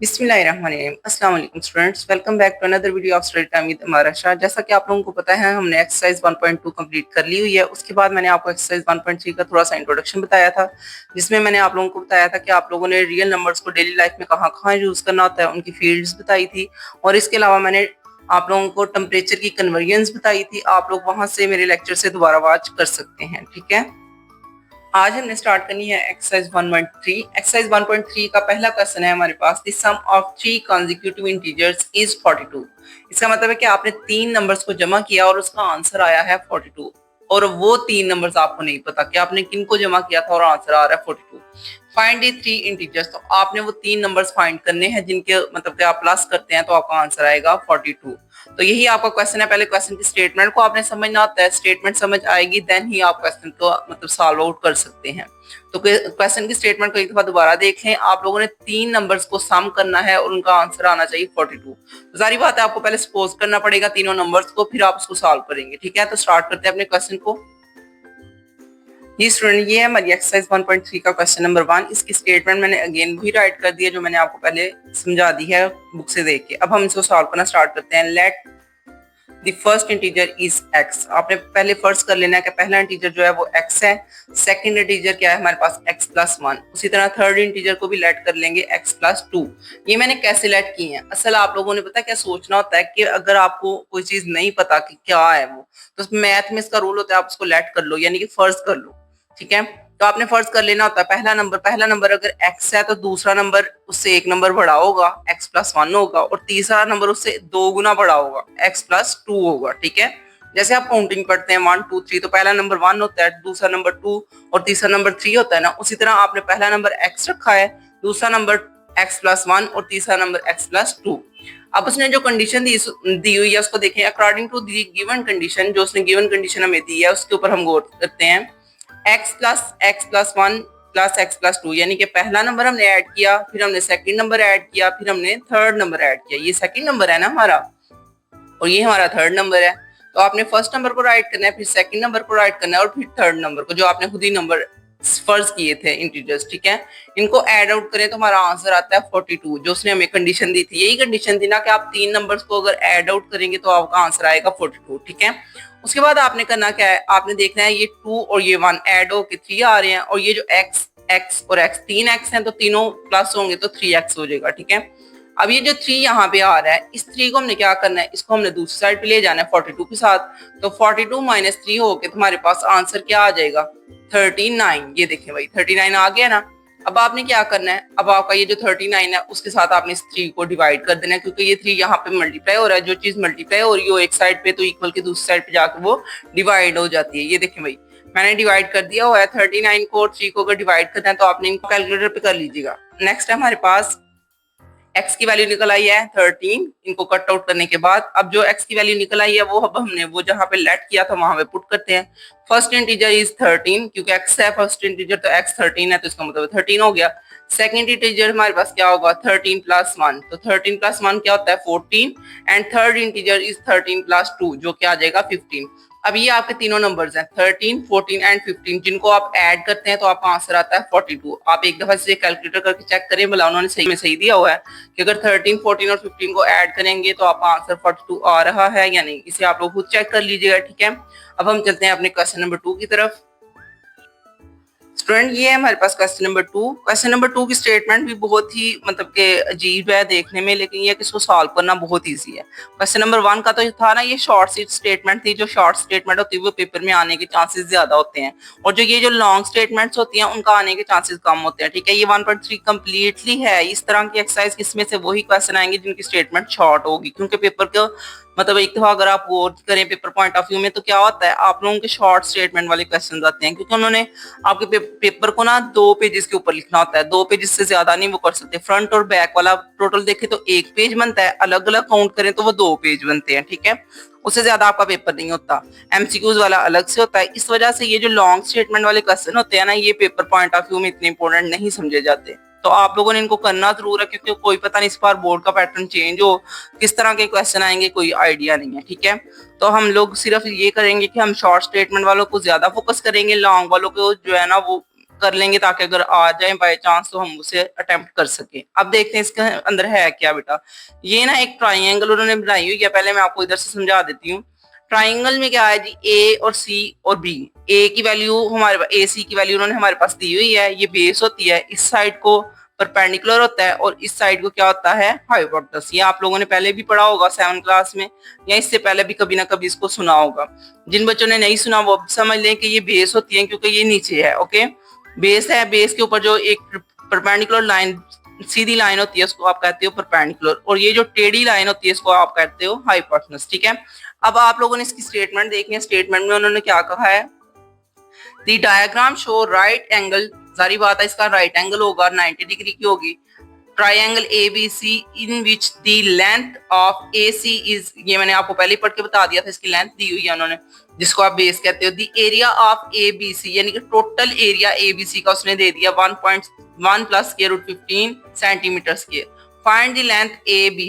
बिस्मिल्लाहिर्रहमानिर्रहीम। अस्सलाम वालेकुम students, welcome back to another video of study time with Amara Shah. जैसा कि आप लोगों को पता है, हमने एक्सरसाइज 1.2 कंप्लीट कर ली हुई है। उसके बाद मैंने आपको एक्सरसाइज 1.3 का थोड़ा सा इंट्रोडक्शन बताया था, जिसमें मैंने आप लोगों को बताया था कि आप लोगों ने रियल नंबर्स को डेली लाइफ में कहाँ कहाँ यूज करना होता है, उनकी फील्ड्स बताई थी। और इसके अलावा मैंने आप लोगों को टेम्परेचर की कन्वर्जेंस बताई थी। आप लोग वहां से मेरे लेक्चर से दोबारा वॉच कर सकते हैं, ठीक है। आज हमने स्टार्ट करनी है एक्सरसाइज 1.3। एक्सरसाइज 1.3 का पहला क्वेश्चन है हमारे पास, the sum of 3 consecutive integers is 42। इसका मतलब है कि आपने 3 नंबर्स को जमा किया और उसका आंसर आया है 42, और वो 3 नंबर्स आपको नहीं पता कि आपने किन को जमा किया था और आंसर आ रहा है 42। फाइंड द 3 इंटीजर्स, तो आपने वो 3 नंबर्स फाइंड करने हैं जिनके मतलब कि आप प्लस करते हैं तो आपका आंसर आएगा 42। तो यही आपका क्वेश्चन है। पहले क्वेश्चन की स्टेटमेंट को आपने समझना होता है, स्टेटमेंट समझ आएगी देन ही आप क्वेश्चन को मतलब सॉल्व आउट कर सकते हैं। तो क्वेश्चन की स्टेटमेंट को एक दफा दोबारा देख लें। आप लोगों ने 3 नंबर्स को सम करना है और उनका आंसर आना चाहिए 42। तो सारी बात है, आपको पहले सपोज करना पड़ेगा तीनों नंबर्स को, फिर आप उसको सॉल्व करेंगे, ठीक है। तो स्टार्ट करते हैं अपने क्वेश्चन को। जी स्टूडेंट, ये है हमारी एक्सरसाइज 1.3 का क्वेश्चन नंबर 1। इसकी स्टेटमेंट मैंने अगेन वही राइट कर दी है जो मैंने आपको पहले समझा दी है बुक से देख के। अब हम इसको सॉल्व करना स्टार्ट करते हैं। Let the first integer is x। आपने पहले फर्स्ट कर लेना है कि पहला इंटीजर जो है वो x है। सेकंड इंटीजर क्या है हमारे पास, x प्लस 1। उसी तरह थर्ड इंटीजर को भी लेट कर लेंगे x प्लस 2। ये मैंने कैसे लेट की है, असल आप लोगों ने पता क्या सोचना होता है कि अगर आपको कोई चीज नहीं पता कि क्या है वो, तो मैथ में इसका रूल होता है आप उसको लेट कर लो, यानी कि फर्स्ट कर लो, ठीक है। तो आपने फर्स्ट कर लेना होता है पहला नंबर अगर x है तो दूसरा नंबर उससे एक नंबर बड़ा होगा, x प्लस 1 होगा, और तीसरा नंबर उससे 2 गुना बड़ा होगा, x प्लस 2 होगा, ठीक है। जैसे आप काउंटिंग करते हैं 1 2 3, तो पहला नंबर 1 होता है, दूसरा नंबर 2 और तीसरा नंबर 3 होता है ना। उसी तरह आपने पहला नंबर x रखा है, दूसरा नंबर x प्लस 1 और तीसरा नंबर x प्लस 2। अब उसने जो कंडीशन दी हुई है उसको देखें। According to the given condition, जो उसने गिवन कंडीशन हमें दी है उसके ऊपर हम गौर करते हैं। x plus 1 plus x plus 2, यानी कि पहला नंबर हमने ऐड किया, फिर हमने सेकंड नंबर ऐड किया, फिर हमने थर्ड नंबर ऐड किया। ये सेकंड नंबर है ना हमारा, और ये हमारा थर्ड नंबर है। तो आपने फर्स्ट नंबर को राइट करना है, फिर सेकंड नंबर को राइट करना है, और फिर थर्ड नंबर को, जो आपने खुद ही नंबर फर्ज किए थे इंटीजर्स, ठीक है। इनको ऐड आउट करें तो हमारा आंसर आता है 42, जो उसने हमें कंडीशन दी थी। यही कंडीशन थी ना कि आप 3 नंबर्स को अगर ऐड आउट करेंगे तो आपका आंसर आएगा 42, ठीक है। उसके बाद आपने करना क्या है, आपने देखना है ये 2 और ये 1 ऐड होके 3 आ रहे हैं, और ये जो x और x 3x हैं तो तीनों प्लस होंगे तो 3x हो जाएगा, ठीक है। अब ये जो 3 यहाँ पे आ रहा है, इस 3 को हमने क्या करना है, इसको हमने दूसरी साइड पे ले जाना है 42 के साथ। तो 42 माइनस 3 होके तुम्हारे पास आंसर क्या आ जाएगा, 39। ये देखें भाई 39 आ गया ना। अब आपने क्या करना है, अब आपका ये जो 39 है उसके साथ आपने इस 3 को डिवाइड कर देना है, क्योंकि ये 3 यहाँ पे मल्टीप्लाई हो रहा है। जो चीज मल्टीप्लाई हो रही हो एक साइड पे तो इक्वल के दूसरी साइड पे जाकर वो डिवाइड हो जाती है। ये देखें भाई मैंने डिवाइड कर दिया हुआ है 39 को, और 3 को अगर डिवाइड करना है तो आपने इनको कैलकुलेटर पे कर लीजिएगा। नेक्स्ट है हमारे पास x की वैल्यू निकल आई है 13। इनको कट आउट करने के बाद अब जो x की वैल्यू निकल आई है वो अब हमने वो जहाँ पे लेट किया था वहां पे पुट करते हैं। फर्स्ट इंटीजर इज 13, क्योंकि x है फर्स्ट इंटीजर तो x 13 है, तो इसका मतलब 13 हो गया। सेकंड इंटीजर हमारे पास क्या होगा, 13 प्लस 1, तो 13 प्लस 1 क्या होता है 14, and third integer is 13 plus 2, जो क्या आ जाएगा 15। अब ये आपके तीनों नंबर्स हैं 13, 14 एंड 15, जिनको आप ऐड करते हैं तो आपका आंसर आता है 42। आप एक दफा से कैलकुलेटर करके चेक करें, भला उन्होंने सही में सही दिया हुआ है कि अगर 13, 14 और 15 को ऐड करेंगे तो आपका आंसर 42 आ रहा है या नहीं। इसे आप लोग खुद चेक कर लीजिएगा, ठीक है। अब हम चलते हैं अपने क्वेश्चन नंबर 2 की तरफ। स्टूडेंट, ये है हमारे पास क्वेश्चन नंबर 2। क्वेश्चन नंबर 2 की स्टेटमेंट भी बहुत ही मतलब के अजीब है देखने में, लेकिन ये इसको सॉल्व करना बहुत इजी है। क्वेश्चन नंबर 1 का तो था ना, ये शॉर्ट सी स्टेटमेंट थी। जो शॉर्ट स्टेटमेंट होती है वो पेपर में आने के चांसेस ज्यादा होते हैं, और जो ये जो लॉन्ग स्टेटमेंट्स होती हैं उनका आने के चांसेस कम होते हैं, ठीक है। ये 1.3 कंप्लीटली है इस तरह की एक्सरसाइज, किसमें से वही क्वेश्चन आएंगे जिनकी स्टेटमेंट शॉर्ट होगी, क्योंकि पेपर को मतलब एक दफा अगर आप गौर करें पेपर पॉइंट ऑफ व्यू में तो क्या होता है, आप लोगों के शॉर्ट स्टेटमेंट वाले क्वेश्चन आते हैं, क्योंकि उन्होंने आपके पेपर को ना 2 पेजेस के ऊपर लिखना होता है। 2 पेजेस से ज्यादा नहीं वो कर सकते। फ्रंट और बैक वाला टोटल देखे तो 1 पेज बनता है, अलग अलग काउंट करें तो वो 2 पेज बनते हैं, ठीक है। उससे ज्यादा आपका पेपर नहीं होता। एमसीक्यूज वाला अलग से होता है। इस वजह से ये जो लॉन्ग स्टेटमेंट वाले क्वेश्चन होते हैं ना, ये पेपर पॉइंट ऑफ व्यू में इतने इंपॉर्टेंट नहीं समझे जाते। तो आप लोगों ने इनको करना जरूर है, क्योंकि कोई पता नहीं इस बार बोर्ड का पैटर्न चेंज हो, किस तरह के क्वेश्चन आएंगे कोई आइडिया नहीं है, ठीक है। तो हम लोग सिर्फ ये करेंगे कि हम शॉर्ट स्टेटमेंट वालों को ज्यादा फोकस करेंगे, लॉन्ग वालों को जो है ना वो कर लेंगे ताकि अगर आ जाए बाय चांस तो हम उसे अटेम्प्ट कर सके। अब देखते हैं इसके अंदर है क्या बेटा। ये ना एक ट्राइंगल उन्होंने बनाई हुई है, पहले मैं आपको इधर से समझा देती हूँ। ट्राइंगल में क्या है जी, ए और सी और बी। ए की वैल्यू हमारे पास, ए सी की वैल्यू उन्होंने हमारे पास दी हुई है, ये बेस होती है, इस साइड को परपेंडिकुलर होता है और इस साइड को क्या होता है, हाइपोटेनस। ये आप लोगों ने पहले भी पढ़ा होगा 7th क्लास में, या इससे पहले भी कभी ना कभी इसको सुना होगा। जिन बच्चों ने नहीं सुना वो समझ लें कि ये बेस होती है क्योंकि ये नीचे है। ओके, बेस है, बेस के ऊपर जो एक परपेंडिकुलर लाइन, सीधी लाइन होती है उसको आप कहते हो परपेंडिकुलर, और ये जो टेढ़ी लाइन होती है इसको आप कहते हो हाइपोटेनस। ठीक है, अब आप लोगों ने इसकी स्टेटमेंट देखनी है। स्टेटमेंट में उन्होंने क्या कहा है, the diagram show right angle, सारी बात है इसका राइट एंगल होगा, 90 डिग्री की होगी, triangle ABC in which the length of AC is, ये मैंने आपको पहले ही पढ़ के बता दिया था, इसकी लेंथ दी हुई है उन्होंने, जिसको आप बेस कहते हो। द एरिया ऑफ ABC यानी कि टोटल एरिया ABC का उसने दे दिया 1.1 plus square root 15 centimetre square. Find the length AB,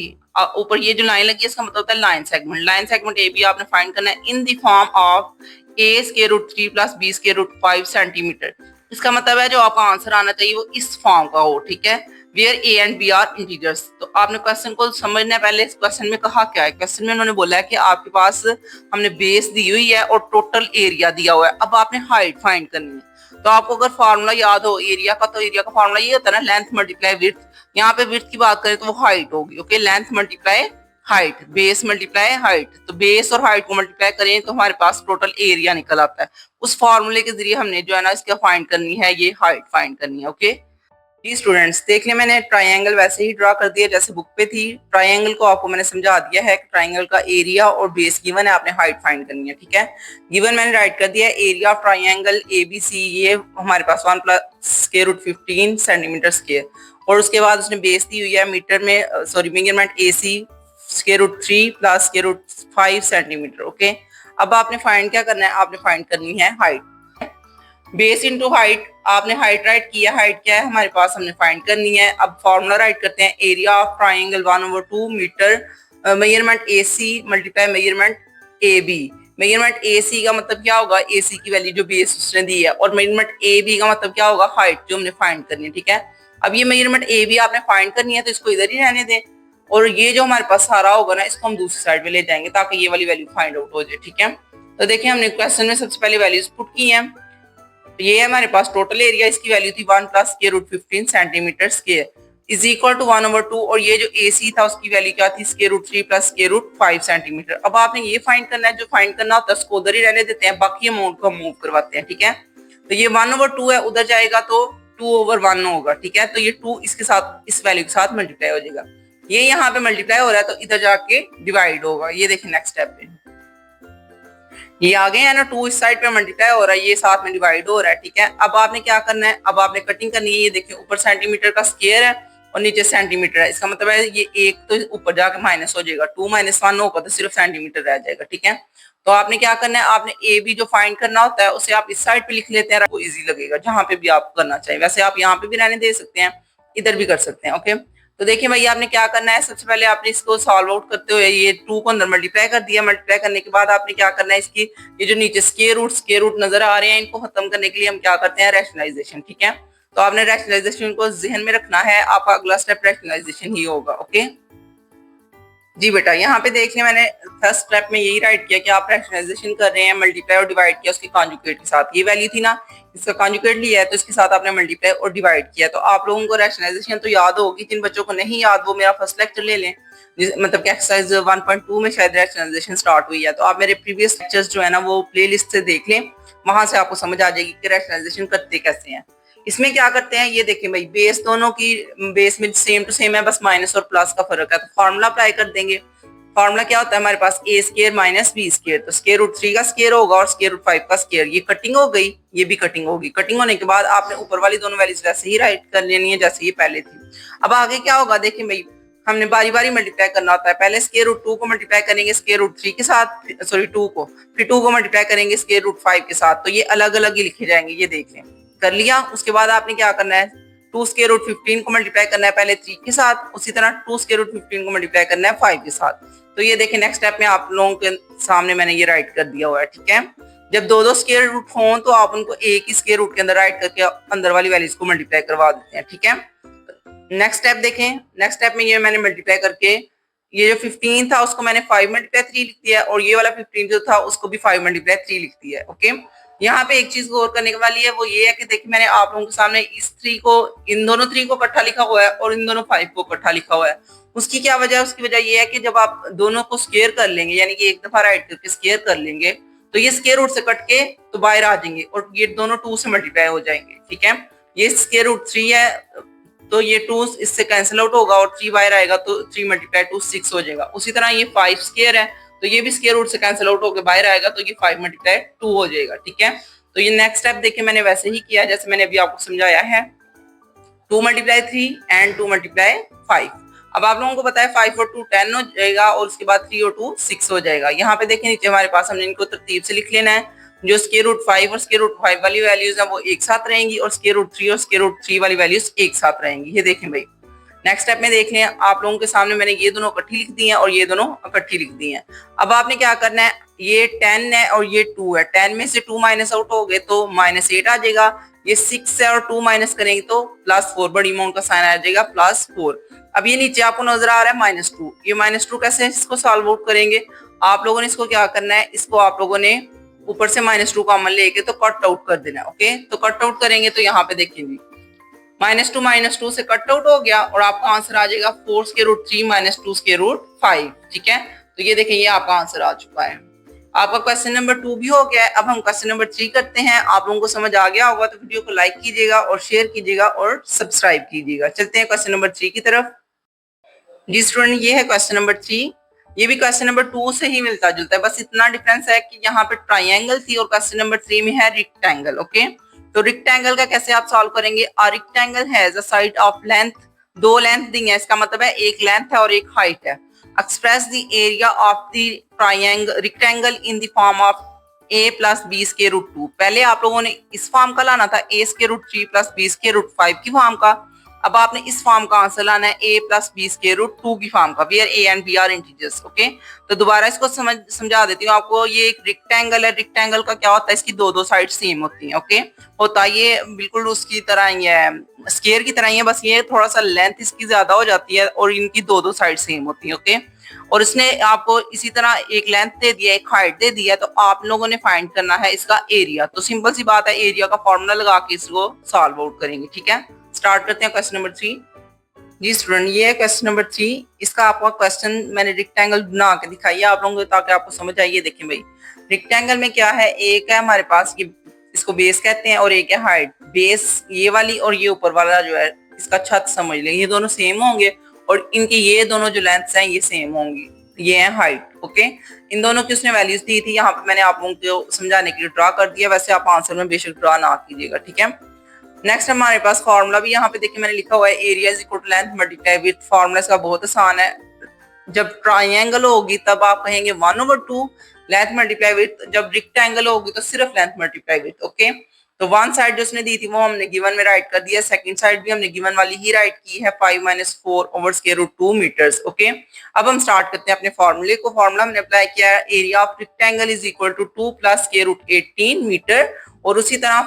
ऊपर ये जो लाइन लगी है इसका मतलब होता है line segment. Line segment AB आपने फाइंड करना है in the form of A square root 3 plus B square root 5 centimetre. इसका मतलब है जो आपका आंसर आना चाहिए वो इस फॉर्म का हो। ठीक है, where A and B are integers. तो आपने क्वेश्चन को समझना है, पहले इस क्वेश्चन में कहा क्या है। क्वेश्चन में उन्होंने बोला है कि आपके पास हमने बेस दी हुई है और टोटल एरिया दिया हुआ है, अब आपने हाइट फाइंड करनी है। तो आपको अगर फार्मूला याद हो एरिया का, तो एरिया का फार्मूला ये होता है ना, लेंथ मल्टीप्लाई विड्थ। यहाँ पे विड्थ की बात करें तो वो हाइट होगी। Okay, length multiply height, base multiply height, तो बेस और हाइट को मल्टीप्लाई करें तो हमारे पास टोटल एरिया निकल आता है। उस फार्मूले के जरिए हमने जो है ना इसका फाइंड करनी है, ये हाइट फाइंड करनी है। ओके जी स्टूडेंट्स, देख लें मैंने ट्राइंगल वैसे ही ड्रा कर दिया जैसे बुक पे थी। ट्राइंगल को आपको मैंने समझा दिया है कि ट्राइंगल का एरिया और बेस गिवन है, आपने हाइट फाइंड करनी है। ठीक है, गिवन मैंने राइट कर दिया है, एरिया ऑफ ट्राइंगल ABC ये हमारे पास 1 plus square root 15 centimetre square, और उसके बाद उसने बेस दी हुई है मीटर में, sorry measurement AC square root 3 plus square root 5 centimetre. Okay, अब आपने फाइंड क्या करना है, आपने फाइंड करनी है हाइट। बेस इंटू हाइट, आपने हाइट राइट किया, हाइट क्या है हमारे पास, हमने फाइंड करनी है। अब फॉर्मूला राइट करते हैं, area of triangle 1/2 metre measurement AC multiply measurement AB। Measurement AC का मतलब क्या होगा, AC की वैल्यू जो बेस उसने दी है, और मेजरमेंट AB का मतलब क्या होगा, हाइट जो हमने फाइंड करनी है। ठीक है, अब ये मेजरमेंट AB आपने फाइंड करनी है तो इसको इधर ही रहने दें, और ये जो हमारे पास सारा होगा ना इसको हम दूसरी साइड में ले जाएंगे ताकि ये वाली वैल्यू फाइंड आउट हो जाए। ठीक है, तो देखिए हमने क्वेश्चन में सबसे पहले वैल्यूज पुट की हैं। ये हमारे पास टोटल एरिया, इसकी वैल्यू थी 1 plus square root 15 centimetre square is equal to 1/2, और ये जो AC था उसकी वैल्यू क्या थी, square root 3 plus square root 5 centimetre. अब आपने ये फाइंड करना है, जो फाइंड करना होता है उसको उधर ही रहने देते हैं, बाकी अमाउंट को मूव करवाते हैं। ठीक है, तो ये 1/2 है, उधर जाएगा तो 2/1 होगा। ठीक है, तो ये 2 इसके साथ, इस वैल्यू के साथ मल्टीप्लाई हो जाएगा। ये यहाँ पे मल्टीप्लाई हो रहा है तो इधर जाके डिवाइड होगा। ये देखिए नेक्स्ट स्टेप पे ये आ गए हैं ना, 2 इस साइड पे मल्टीप्लाई हो रहा है, ये साथ में डिवाइड हो रहा है। ठीक है, अब आपने क्या करना है, अब आपने कटिंग करनी है। ये देखिए ऊपर सेंटीमीटर का स्क्वायर है और नीचे सेंटीमीटर है, इसका मतलब है ये एक तो ऊपर जाके माइनस हो जाएगा, 2 - 1 होगा तो सिर्फ सेंटीमीटर रह जाएगा। ठीक है, तो आपने क्या करना है, आपने AB जो फाइंड करना होता है उसे आप इस साइड पे लिख लेते हैं, आपको इजी लगेगा जहां पे भी आप करना चाहिए। वैसे आप यहाँ पे भी रहने दे सकते हैं, इधर भी कर सकते हैं। ओके, तो देखिए भाई आपने क्या करना है, सबसे पहले आपने इसको सॉल्व आउट करते हुए ये 2 को अंदर मल्टीप्लाई कर दिया। मल्टीप्लाई करने के बाद आपने क्या करना है, इसकी ये जो नीचे स्क्वायर रूट नजर आ रहे हैं इनको खत्म करने के लिए हम क्या करते हैं, रैशनलाइजेशन। ठीक है, तो आपने रैशनलाइजेशन को जहन में रखना है, आपका अगला स्टेप रैशनलाइजेशन ही होगा। ओके जी बेटा, यहाँ पे देखिए मैंने फर्स्ट स्टेप में यही राइट किया कि आप रैशनलाइजेशन कर रहे हैं, मल्टीप्लाई और डिवाइड किया उसके कॉन्जुगेट के साथ। ये वैल्यू थी ना, इसका कॉन्जुगेट लिया है तो इसके साथ आपने मल्टीप्लाई और डिवाइड किया। तो आप लोगों को रैशनलाइजेशन तो याद होगी, जिन बच्चों को नहीं याद वो मेरा फर्स्ट लेक्चर ले लें, मतलब कि एक्सरसाइज 1.2 में शायद रैशनलाइजेशन स्टार्ट हुई है, तो आप मेरे प्रीवियस लेक्चर्स जो है ना वो प्ले लिस्ट से देख लें, वहां से आपको समझ आ जाएगी कि रैशनलाइजेशन करते कैसे हैं। इसमें क्या करते हैं, ये देखें भाई बेस दोनों की, बेस में सेम टू सेम है, बस माइनस और प्लस का फर्क है, तो फॉर्मूला अप्लाई कर देंगे। फॉर्मूला क्या होता है हमारे पास, A square minus B square, तो स्क्वायर रूट 3 का स्क्वायर होगा और स्क्वायर रूट 5 का स्क्वायर। ये कटिंग हो गई, ये भी कटिंग होगी। कटिंग होने के बाद आपने ऊपर वाली दोनों वैल्यूज वैसे ही राइट कर लेनी है जैसे ये पहले थी। अब आगे क्या होगा, देखिए भाई हमने बारी बारी मल्टीप्लाई करना होता है। पहले स्क्वायर रूट 2 को मल्टीप्लाई करेंगे स्क्वायर रूट 3 के साथ, सॉरी 2 को, फिर 2 को मल्टीप्लाई करेंगे स्क्वायर रूट 5 के साथ, तो ये अलग अलग ही लिखे जाएंगे। ये देख लें, कर लिया। उसके बाद आपने क्या करना है, 2 स्क्वायर रूट 15 को मल्टीप्लाई करना है पहले 3 के साथ, उसी तरह 2 स्क्वायर रूट 15 को मल्टीप्लाई करना है 5 के साथ। तो ये देखिए नेक्स्ट स्टेप में आप लोगों के सामने मैंने ये राइट कर दिया हुआ है। ठीक है, जब दो दो स्क्वायर रूट हों तो आप उनको एक ही स्क्वायर रूट के अंदर राइट करके अंदर वाली वैल्यूज को मल्टीप्लाई करवा देते हैं, ठीक है। नेक्स्ट स्टेप देखें। नेक्स्ट स्टेप में ये मैंने मल्टीप्लाई करके ये जो 15 था उसको मैंने 5 मल्टीप्लाई 3 लिख दिया और ये वाला 15 जो था उसको भी 5 मल्टीप्लाई 3 लिख दिया है, ओके। यहाँ पे एक चीज गौर करने वाली है, वो ये है कि देखिए मैंने आप लोगों के सामने इस 3 को, इन दोनों 3 को इकट्ठा लिखा हुआ है और इन दोनों 5 को इकट्ठा लिखा हुआ है। उसकी क्या वजह है? उसकी वजह ये है कि जब आप दोनों को स्क्वायर कर लेंगे, यानी कि एक दफा राइट करके स्क्वायर कर लेंगे, तो ये स्क्वायर रूट से कट के तो बाहर आ जाएंगे और ये दोनों 2 से मल्टीप्लाई हो जाएंगे, ठीक है। ये स्क्वायर रूट 3 है तो ये 2 इससे कैंसिल आउट होगा और 3 बाहर आएगा तो 3 मल्टीप्लाई 2 6 हो जाएगा। उसी तरह ये 5 स्क्वायर है तो ये भी स्क्वायर रूट से कैंसिल आउट होकर बाहर आएगा तो ये 5 मल्टीप्लाई 2 हो जाएगा, ठीक है। तो ये नेक्स्ट स्टेप देखिए मैंने वैसे ही किया जैसे मैंने अभी आपको समझाया है, 2 मल्टीप्लाई 3 एंड 2 मल्टीप्लाई 5। अब आप लोगों को पता है 5 और 2 10 हो जाएगा और उसके बाद 3 और 2 6 हो जाएगा। यहाँ पे देखिए नीचे हमारे पास हमने इनको तरतीब से लिख लेना है। जो स्क्वायर रूट 5 और स्क्वायर रूट 5 वाली वैल्यूज है वो एक साथ रहेंगी और स्क्वायर रूट 3 और स्क्वायर रूट 3 वाली वैल्यूज एक साथ रहेंगी। ये देखें भाई, नेक्स्ट स्टेप में देख लें, आप लोगों के सामने मैंने ये दोनों इकट्ठी लिख दी हैं और ये दोनों इकट्ठी लिख दी हैं। अब आपने क्या करना है, ये 10 है और ये 2 है, 10 में से 2 माइनस आउट हो गए तो -8 आ जाएगा। ये 6 है और 2 माइनस करेंगे तो +4, बड़ी अमाउंट का साइन आ जाएगा +4। अब ये नीचे आपको नजर आ रहा है -2, ये -2 कैसे इसको सॉल्व आउट करेंगे? आप लोगों ने इसको क्या करना है, इसको आप लोगों ने ऊपर से -2 कॉमन लेके तो कट आउट कर देना है, ओके। तो कट आउट करेंगे तो यहाँ पे देखेंगे -2 से कट आउट हो गया और आपका आंसर आ जाएगा 4 स्क्वायर रूट 3 -2 स्क्वायर रूट 5, ठीक है। तो ये देखें ये आपका आंसर आ चुका है। आपका क्वेश्चन नंबर 2 भी हो गया है। अब हम क्वेश्चन नंबर 3 करते हैं। आप लोगों को समझ आ गया होगा तो वीडियो को लाइक कीजिएगा और शेयर कीजिएगा और सब्सक्राइब कीजिएगा। चलते हैं क्वेश्चन नंबर 3 की तरफ। जी स्टूडेंट, ये है क्वेश्चन नंबर 3। ये भी क्वेश्चन नंबर 2 से ही मिलता जुलता है, बस इतना डिफरेंस है कि यहाँ पे ट्राइंगल थी और क्वेश्चन नंबर 3 में है रेक्टेंगल, ओके। तो रेक्टेंगल का कैसे आप सॉल्व करेंगे? A rectangle has a side of length, 2 length दी है, इसका मतलब है एक लेंथ है और एक हाइट है। Express the area of the triangle rectangle in the form of a plus B square root 2। पहले आप लोगों ने इस फॉर्म का लाना था a square root 3 plus B square root 5 की फॉर्म का। अब आपने इस फॉर्म का आंसर लाना है a plus B square root 2 की फॉर्म का, where a and b are integers, okay. तो दोबारा इसको समझा देती हूँ आपको। ये एक रेक्टेंगल है, रेक्टेंगल का क्या होता है, इसकी दो साइड सेम होती हैं, ओके। होता ये बिल्कुल उसकी तरह ही है, स्क्वायर की तरह ही है, बस ये थोड़ा सा लेंथ इसकी ज्यादा हो जाती है और इनकी दो साइड सेम होती है, ओके। और इसने आपको इसी तरह एक लेंथ दे दिया, एक हाइट दे दिया, तो आप लोगों ने फाइंड करना है इसका एरिया। तो सिंपल सी बात है, एरिया का फॉर्मूला लगा के इसको सॉल्व आउट करेंगे, ठीक है। स्टार्ट करते हैं क्वेश्चन नंबर 3। जी स्टूडेंट, ये है क्वेश्चन नंबर 3। इसका आपका क्वेश्चन मैंने रेक्टेंगल बना के दिखाई है आप लोगों को ताकि आपको समझ आइए। देखिए भाई, रेक्टेंगल में क्या है, एक है हमारे पास ये, इसको बेस कहते हैं, और एक है हाइट। बेस ये वाली और ये ऊपर वाला जो है इसका छत समझ लें, ये दोनों सेम होंगे और इनकी ये दोनों जो लेंथ्स हैं ये सेम होंगी, ये है हाइट, ओके। इन दोनों की उसने वैल्यूज दी थी, यहाँ पे मैंने आप लोगों को समझाने के लिए ड्रा कर दिया, वैसे आप आंसर में बेशक ड्रा ना कीजिएगा, ठीक है। नेक्स्ट हमारे पास फार्मूला भी यहाँ पे देखिए मैंने लिखा हुआ है, area is equal to length multiply width. Formula इसका बहुत आसान है। जब ट्राइंगल होगी तब आप कहेंगे 1/2 लेंथ मल्टीप्लाई विड्थ, जब रेक्टेंगल होगी तो सिर्फ लेंथ मल्टीप्लाई विड्थ, ओके। तो वन साइड जो उसने दी थी वो हमने गिवन में राइट कर दिया, सेकंड साइड भी हमने गिवन वाली ही राइट की है, 5 - 4 over square root 2 metres, okay. अब हम स्टार्ट करते हैं अपने फार्मूले को। फार्मूला हमने अप्लाई किया है, area of rectangle is equal to 2 plus square root 18 metre और उसी तरह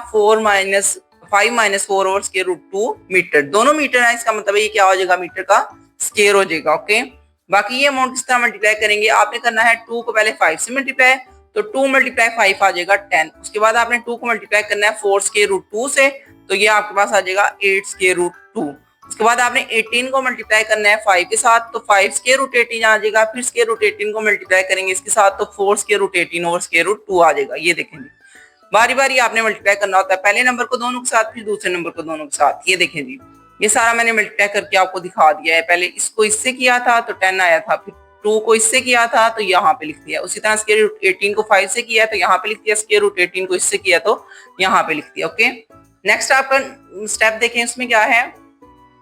5 - 4 ओवर स्क्वायर रूट 2 मीटर। दोनों मीटर है, इसका मतलब ये क्या हो जाएगा, मीटर का स्क्वायर हो जाएगा, ओके। बाकी ये अमाउंट किस तरह मल्टीप्लाई करेंगे, आपने करना है 2 को पहले 5 से मल्टीप्लाई, तो 2 × 5 आ जाएगा 10। उसके बाद आपने 2 को मल्टीप्लाई करना है 4 स्क्वायर रूट 2 से, तो ये आपके पास आ जाएगा 8 स्क्वायर रूट 2। उसके बाद आपने 18 को मल्टीप्लाई करना है 5 के साथ, तो 5 स्क्वायर रूट 18 आ जाएगा। फिर स्क्वायर रूट 18 को मल्टीप्लाई करेंगे इसके साथ, तो 4 square root 18 over square root 2 आ जाएगा। ये देखेंगे, बारी बारी आपने मल्टीप्लाई करना होता है, पहले नंबर को दोनों के साथ, फिर दूसरे नंबर को दोनों के साथ। ये देखें जी, ये सारा मैंने मल्टीप्लाई करके आपको दिखा दिया है। पहले इसको इससे किया था तो 10 आया था, फिर 2 को इससे किया था तो यहाँ पे लिख दिया। उसी तरह स्क्वायर रूट 18 को 5 से किया तो यहाँ पे लिख दिया, स्क्वायर रूट 18 को इससे किया तो यहाँ पे लिख दिया, ओके। नेक्स्ट आपका स्टेप देखें, इसमें क्या है,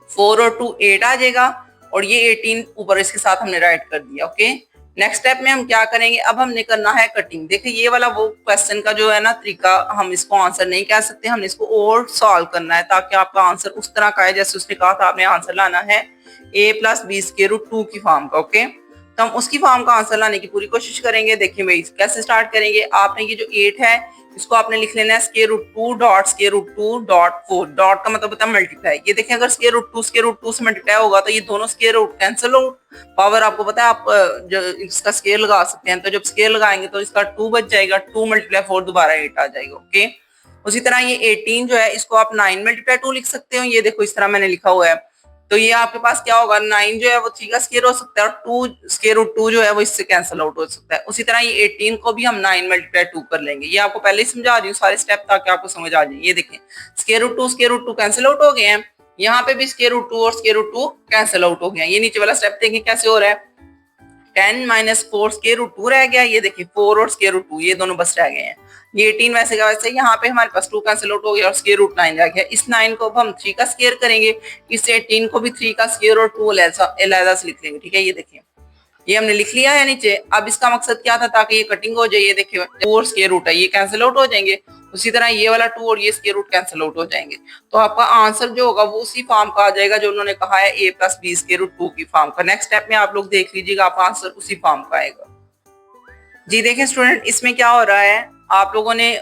4 और 2 8 आ जाएगा और ये 18 ऊपर इसके साथ हमने राइट कर दिया, ओके। नेक्स्ट स्टेप में हम क्या करेंगे, अब हमने करना है कटिंग। देखिए ये वाला वो क्वेश्चन का जो है ना तरीका, हम इसको आंसर नहीं कह सकते, हमने इसको और सॉल्व करना है ताकि आपका आंसर उस तरह का है जैसे उसने कहा था। आपने आंसर लाना है a plus B square root 2 की फॉर्म का, ओके। तो हम उसकी फॉर्म का आंसर लाने की पूरी कोशिश करेंगे। देखिए भाई कैसे स्टार्ट करेंगे, आपने ये जो 8 है इसको आपने लिख लेना है √2 डॉट का मतलब होता है मल्टीप्लाई। ये देखें अगर √2 से मल्टीप्लाई होगा तो ये दोनों square root cancel out. Power आपको पता है, आप जो इसका स्क्वायर लगा सकते हैं, तो जब स्क्वायर लगाएंगे तो इसका 2 बच जाएगा, 2 × 4 दोबारा 8 आ जाएगा। ओके, उसी तरह ये 18 जो है इसको आप 9 × 2 लिख सकते हो। ये देखो इस तरह मैंने लिखा हुआ है, तो ये आपके पास क्या होगा, 9 जो है वो 3 का स्क्वायर हो सकता है और 2 √2 जो है वो इससे कैंसिल आउट हो सकता है। उसी तरह ये 18 को भी हम 9 × 2 कर लेंगे। ये आपको पहले ही समझा रही हूँ सारे स्टेप ताकि आपको समझ आ जाए। ये देखें √2 कैंसिल आउट हो गए हैं, यहाँ पे भी √2 और √2 कैंसिल आउट हो गया। ये नीचे वाला स्टेप देखें कैसे हो रहा है, 10 - 4 √2 रह गया। ये देखिए 4 और √2 ये दोनों बस रह गए हैं। ये 18 वैसे का वैसे, यहाँ पे हमारे पास 2 कैंसिल आउट हो गया और √9 रह गया। इस 9 को हम 3 का स्क्वायर करेंगे, इस 18 को भी 3 का स्क्वायर और 2 अलग से लिख लेंगे। ठीक है, ये देखिए ये हमने लिख लिया है नीचे। अब इसका मकसद क्या था, ताकि ये कटिंग हो जाए। ये देखिए 2 और √, है ये कैंसिल आउट हो जाएंगे। उसी तरह ये वाला 2 और ये √, कैंसिल आउट हो जाएंगे। तो आपका आंसर जो होगा वो उसी फॉर्म का आ जाएगा जो उन्होंने कहा है a + b √2 की फॉर्म का। नेक्स्ट स्टेप में आप लोग देख लीजिएगा, आपका आंसर उसी फॉर्म का आएगा। जी देखें स्टूडेंट, इसमें क्या हो रहा है, आप लोगों ने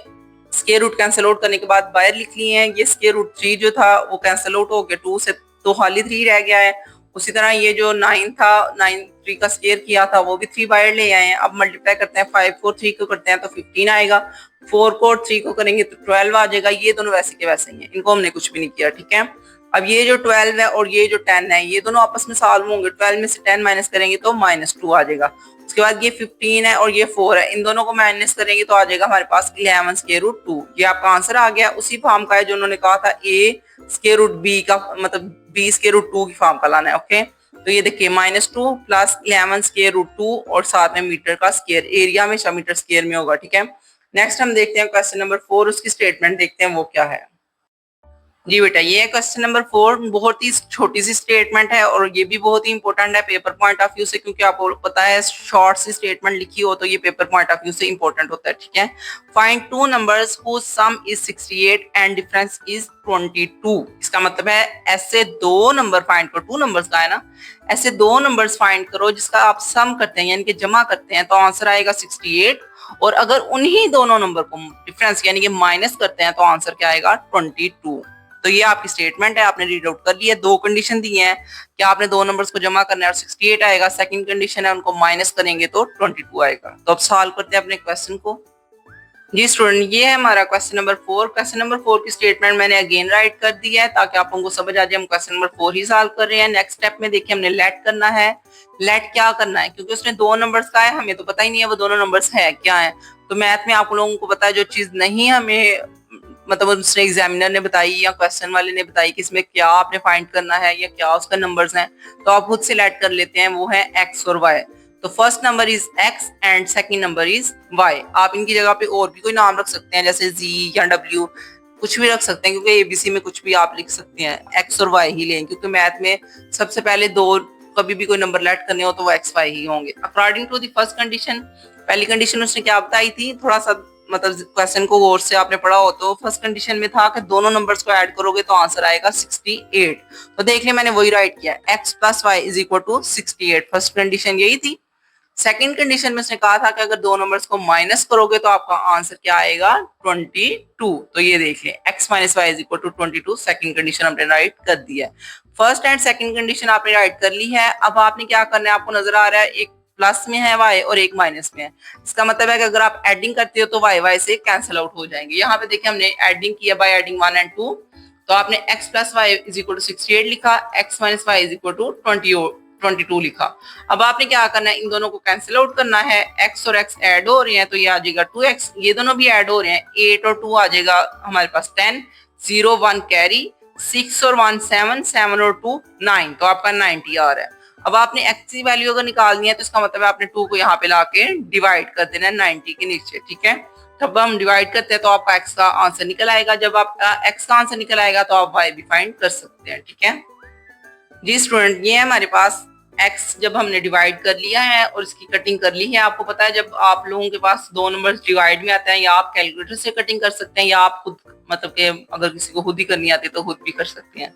स्क्वायर रूट कैंसिल आउट करने के बाद बाहर लिख लिए हैं। ये √3 जो था वो कैंसिल आउट हो गया, 2 से तो खाली 3 रह गया है। उसी तरह ये जो 9 था, 9 3 का स्क्वायर किया था वो भी 3 बाहर ले आए हैं। अब मल्टीप्लाई करते हैं, 5 को 3 को करते हैं तो 15 आएगा, 4 को 3 को करेंगे तो 12 आ जाएगा। ये दोनों वैसे के वैसे ही हैं, इनको हमने कुछ भी नहीं किया। ठीक है, अब ये जो 12 है और ये जो 10 है ये दोनों आपस में सॉल्व होंगे। 12 में से 10 माइनस करेंगे तो -2 आ जाएगा। उसके बाद ये 15 है और ये 4 है, इन दोनों को माइनस करेंगे तो आ जाएगा हमारे पास 11 √2। ये आपका आंसर आ गया, उसी फॉर्म का है जो उन्होंने कहा था a √b का मतलब b √2 की फॉर्म का लाना है। ओके, तो ये देखिए -2 + 11 √2 और साथ में मीटर का स्क्वायर, एरिया हमेशा मीटर स्क्वायर में होगा। ठीक है, नेक्स्ट हम देखते हैं क्वेश्चन नंबर 4, उसकी स्टेटमेंट देखते हैं वो क्या है। जी बेटा, ये क्वेश्चन नंबर 4 बहुत ही छोटी सी स्टेटमेंट है और ये भी बहुत ही इंपॉर्टेंट है पेपर पॉइंट ऑफ व्यू से, क्योंकि आपको पता है शॉर्ट सी स्टेटमेंट लिखी हो तो ये पेपर पॉइंट ऑफ व्यू से इंपॉर्टेंट होता है। ठीक है, find 2 numbers whose sum is 68 and difference is 22। इसका मतलब है ऐसे दो नंबर फाइंड करो, 2 नंबर्स का है ना, ऐसे 2 नंबर्स फाइंड करो जिसका आप सम करते हैं यानी कि जमा करते हैं तो आंसर आएगा 68, और अगर उन्हीं दोनों नंबर को डिफरेंस यानी कि माइनस करते हैं तो आंसर क्या आएगा 22। तो ये आपकी स्टेटमेंट है, आपने रीड आउट कर लिया। 2 कंडीशन दी है कि आपने 2 नंबर्स को जमा करना है और 68 आएगा। सेकंड कंडीशन है उनको माइनस करेंगे तो 22 आएगा। तो अब सॉल्व करते हैं अपने क्वेश्चन को। जी स्टूडेंट, ये है हमारा क्वेश्चन नंबर 4। क्वेश्चन नंबर 4 की स्टेटमेंट मैंने अगेन राइट कर दी है ताकि आप लोगों को समझ आ जाए हम क्वेश्चन नंबर 4 ही सॉल्व कर रहे हैं। नेक्स्ट स्टेप में देखिए हमने लेट करना है। लेट क्या करना है, क्योंकि उसने 2 नंबर्स का है, हमें तो पता ही नहीं है वो दोनों नंबर्स है क्या है। तो मैथ में आप लोगों को पता है जो चीज नहीं हमें मतलब उसने एग्जामिनर ने बताई या क्वेश्चन वाले ने बताई कि इसमें क्या आपने फाइंड करना है या क्या उसका नंबर्स हैं, तो आप खुद से लेट कर लेते हैं, वो है x और y। तो first number is x and second number is y। आप इनकी जगह पे और भी कोई नाम रख सकते हैं जैसे z या w, कुछ भी रख सकते हैं, क्योंकि एबीसी में कुछ भी आप लिख सकते हैं। x और y ही लें, क्योंकि मैथ में सबसे पहले दो कभी भी कोई नंबर लेट करने हो तो वो x y ही होंगे। According to the first condition, पहली कंडीशन उसने क्या बताई थी, थोड़ा सा मतलब क्वेश्चन को गौर से आपने पढ़ा हो तो फर्स्ट कंडीशन में था कि दोनों नंबर्स को ऐड करोगे तो आंसर आएगा 68। तो देख लिया मैंने वही राइट किया, x + y = 68। फर्स्ट कंडीशन यही थी। सेकंड कंडीशन में उसने कहा था कि अगर 2 नंबर्स को माइनस करोगे तो आपका आंसर क्या आएगा 22। तो ये देख लें x - y = 22। सेकंड कंडीशन हमने राइट कर दिया है। फर्स्ट एंड सेकंड कंडीशन आपने राइट कर ली है। अब आपने क्या करना है, आपको नजर आ रहा है एक प्लस में है y और एक माइनस में है। इसका मतलब है कि अगर आप एडिंग करते हो तो y से कैंसिल आउट हो जाएंगे। यहाँ पे देखिए हमने एडिंग किया बाय एडिंग 1 और 2, तो आपने x + y = 68 लिखा, x - y = 22 लिखा। अब आपने क्या करना है, इन दोनों को कैंसिल आउट करना है। x और x ऐड हो रहे हैं तो ये आ जाएगा 2x, ये दोनों भी ऐड हो रहे हैं, 8 और 2 आ जाएगा हमारे पास 10, 0 1 कैरी, 6 और 1 7, 7 और 2 9, तो आपका 90 आ रहा है। अब आपने x की वैल्यू अगर निकालनी है तो इसका मतलब है आपने 2 को यहाँ पे लाके डिवाइड कर देना है 90 के नीचे। ठीक है, जब हम डिवाइड करते हैं तो आपका x का आंसर निकल आएगा। जब आपका x का आंसर निकल आएगा तो आप y भी फाइंड कर सकते हैं। ठीक है जी स्टूडेंट, ये है हमारे पास एक्स जब हमने डिवाइड कर लिया है और इसकी कटिंग कर ली है, आपको पता है जब आप लोगों के पास दो नंबर्स डिवाइड में आते हैं, या आप कैलकुलेटर से कटिंग कर सकते हैं, या आप खुद मतलब कि अगर किसी को खुद ही करनी आती है तो खुद भी कर सकते हैं।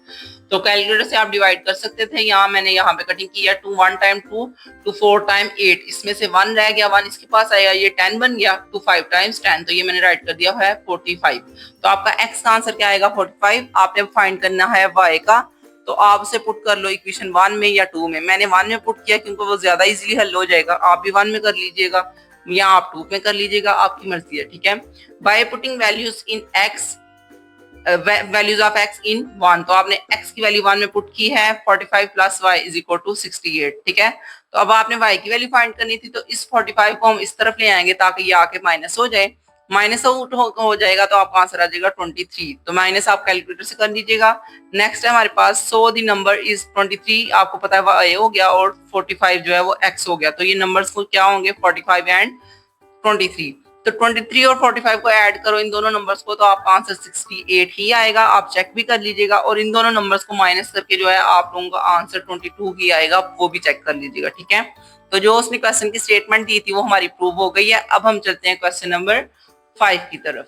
तो कैलकुलेटर से आप डिवाइड कर सकते थे। यहाँ मैंने यहाँ पे कटिंग की है, 2 1 टाइम 2 2 4 टाइम 8, इसमें से 1 रह गया, 1 इसके पास आया, ये 10 बन गया, 2 5 टाइम्स 10, तो ये मैंने राइट कर दिया है 45। तो आपका एक्स का आंसर क्या आएगा 45। आपने फाइंड करना है वाई का, तो आप उसे पुट कर लो इक्वेशन 1 में या 2 में। मैंने 1 में पुट किया क्योंकि वो ज्यादा इजीली हल हो जाएगा। आप भी 1 में कर लीजिएगा या आप 2 में कर लीजिएगा, आपकी मर्जी है, ठीक है। By putting values in X, values of X in 1, तो आपने एक्स की वैल्यू 1 में पुट की है, 45 plus Y is equal to 68, ठीक है। तो अब आपने वाई की वैल्यू फाइंड करनी थी, तो इस 45 को हम इस तरफ ले आएंगे ताकि ये आके माइनस हो जाए। माइनस आउट हो जाएगा तो आपका आंसर आ जाएगा 23। तो माइनस आप कैलकुलेटर से कर लीजिएगा। नेक्स्ट है हमारे पास, सो दी नंबर इज 23, आपको पता है वाई हो गया और 45 जो है वो एक्स हो गया। तो ये नंबर्स को क्या होंगे 45 एंड 23। तो 23 और 45 को ऐड करो इन दोनों नंबर्स को, तो आपका आंसर 68 ही आएगा। आप चेक भी कर लीजिएगा, और इन दोनों नंबर्स को माइनस करके जो है आप लोगों का आंसर 22 ही आएगा, वो भी चेक कर लीजिएगा, ठीक है। तो जो उसने क्वेश्चन की स्टेटमेंट दी थी वो हमारी प्रूव हो गई है। अब हम चलते हैं क्वेश्चन नंबर 5 की तरफ।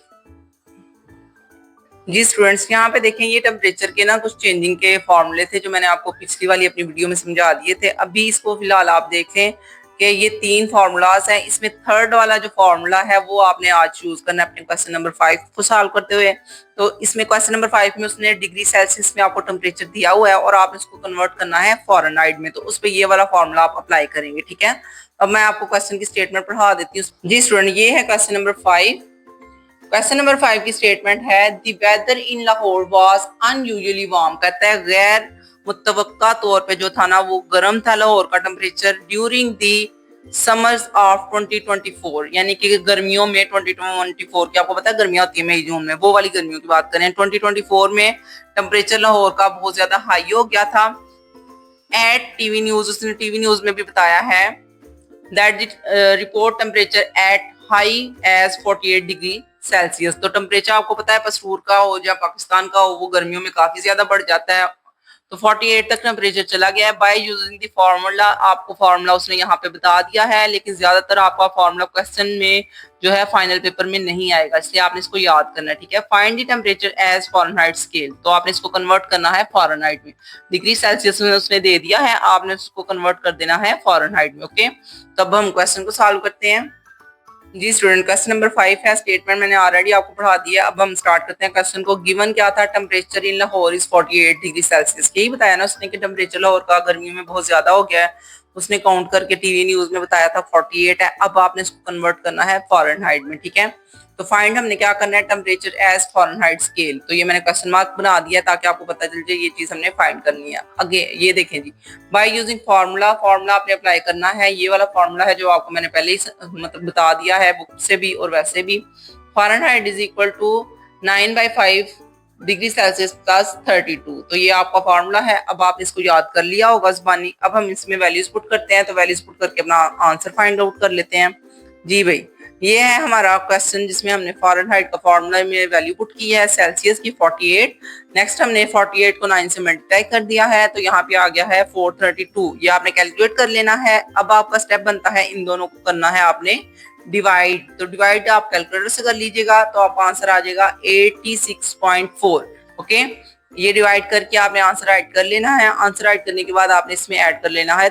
जी स्टूडेंट्स, यहाँ पे देखें ये टेम्परेचर के ना कुछ चेंजिंग के फॉर्मूले थे जो मैंने आपको पिछली वाली अपनी वीडियो में समझा दिए थे। अभी इसको फिलहाल आप देखें कि ये 3 फार्मूलाज हैं। इसमें थर्ड वाला जो फार्मूला है वो आपने आज चूज करना है अपने क्वेश्चन नंबर 5 को सॉल्व करते हुए। तो इसमें क्वेश्चन नंबर 5 में उसने डिग्री सेल्सियस में आपको टेम्परेचर दिया हुआ है और आप इसको कन्वर्ट करना है फ़ारेनहाइट में, तो उस पर ये वाला फार्मूला आप अप्लाई करेंगे, ठीक है। अब मैं आपको क्वेश्चन की स्टेटमेंट पढ़ा देती हूँ। जी स्टूडेंट, ये है क्वेश्चन नंबर 5। क्वेश्चन नंबर 5 की स्टेटमेंट है, the weather in Lahore was unusually warm. कहता है गैर मुतवक्का तौर पे जो था ना वो गर्म था लाहौर का temperature during the summers of 2024, यानी कि गर्मियों में 2024 की, आपको पता है गर्मियां होती है मई जून में, वो वाली गर्मियों की बात करें। 2024 में टेम्परेचर लाहौर का बहुत ज्यादा हाई हो गया था। एट टीवी न्यूज, उसने टीवी न्यूज में भी बताया है that report temperature at high as 48 degree Celsius. तो टेम्परेचर आपको पता है पसूर का हो या पाकिस्तान का हो, वो गर्मियों में काफी ज्यादा बढ़ जाता है। तो 48 तक टेम्परेचर चला गया है। बाय यूजिंग द फार्मूला, आपको फार्मूला उसने यहाँ पे बता दिया है, लेकिन ज्यादातर आपका फार्मूला क्वेश्चन में जो है फाइनल पेपर में नहीं आएगा, इसलिए आपने इसको याद करना है, ठीक है। Find the temperature as Fahrenheit scale, तो आपने इसको कन्वर्ट करना है फ़ारेनहाइट में। डिग्री सेल्सियस में उसने दे दिया है, आपने उसको कन्वर्ट कर देना है फ़ारेनहाइट में, ओके। तो अब हम क्वेश्चन को सॉल्व करते हैं। जी स्टूडेंट, क्वेश्चन नंबर 5 है, स्टेटमेंट मैंने ऑलरेडी आपको पढ़ा दिया। अब हम स्टार्ट करते हैं क्वेश्चन को। गिवन क्या था, temperature in Lahore is 48 degree Celsius. यही बताया ना उसने कि टेम्परेचर लाहौर का गर्मियों में बहुत ज्यादा हो गया है। उसने काउंट करके टीवी न्यूज में बताया था 48 है। अब आपने इसको कन्वर्ट करना है फ़ारेनहाइट में, ठीक है। तो फाइंड हमने क्या करना है, टेम्परेचर एज फ़ारेनहाइट स्केल। तो ये मैंने क्वेश्चन मार्क बना दिया ताकि आपको पता चल जाए ये चीज हमने फाइंड करनी है। आगे ये देखें जी, बाय यूजिंग फार्मूला, फार्मूला आपने अप्लाई करना है। ये वाला फार्मूला है जो आपको मैंने पहले ही मतलब बता दिया है बुक से भी और वैसे भी। Fahrenheit is equal to 9/5 degree Celsius plus 32। तो ये आपका फार्मूला है। अब आप इसको याद कर लिया होगा ज़बानी। अब हम इसमें वैल्यूज पुट करते हैं, तो वैल्यूज पुट करके अपना आंसर फाइंड आउट कर लेते हैं। जी भाई, ये है हमारा क्वेश्चन जिसमें हमने फ़ारेनहाइट का फार्मूला में वैल्यू पुट की है, सेल्सियस की 48। नेक्स्ट हमने 48 को 9 से मल्टीप्लाई कर दिया है, तो यहाँ पे आ गया है 432। ये आपने कैलकुलेट कर लेना है। अब आपका स्टेप बनता है इन दोनों को करना है आपने डिवाइड। तो डिवाइड आप कैलकुलेटर से कर लीजिएगा, तो आपका आंसर आ जाएगा 86.4, ओके। ये डिवाइड करके आपने आंसर राइट कर लेना है। आंसर राइट करने के बाद आपने इसमें ऐड कर लेना है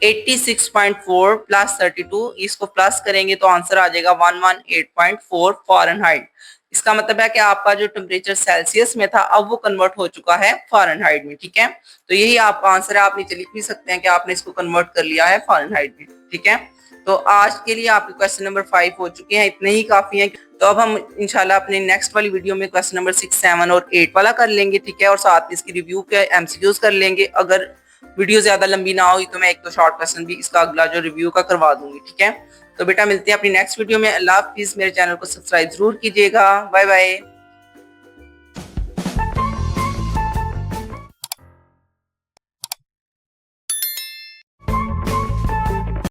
86.4 प्लस 32, इसको प्लस करेंगे तो आंसर आ जाएगा 118.4 फ़ारेनहाइट। इसका मतलब है कि आपका जो टेम्परेचर सेल्सियस में था अब वो कन्वर्ट हो चुका है फ़ारेनहाइट में, ठीक है। तो यही आपका आंसर है। आप नीचे लिख भी सकते हैं कि आपने इसको कन्वर्ट कर लिया है फ़ारेनहाइट में, ठीक है। तो आज के लिए आपके क्वेश्चन नंबर 5 हो चुके हैं, इतने ही काफी हैं। तो अब हम इंशाल्लाह अपने नेक्स्ट वाली वीडियो में क्वेश्चन नंबर 6, 7 और 8 वाला कर लेंगे, ठीक है। और साथ में इसकी रिव्यू के एमसीक्यूज कर लेंगे। अगर वीडियो ज्यादा लंबी ना हुई तो मैं एक तो शॉर्ट क्वेश्चन भी इसका अगला जो रिव्यू का करवा दूंगी, ठीक है। तो बेटा मिलते हैं अपनी नेक्स्ट वीडियो में। अल्लाह हाफिज। मेरे चैनल को सब्सक्राइब जरूर कीजिएगा। Bye bye.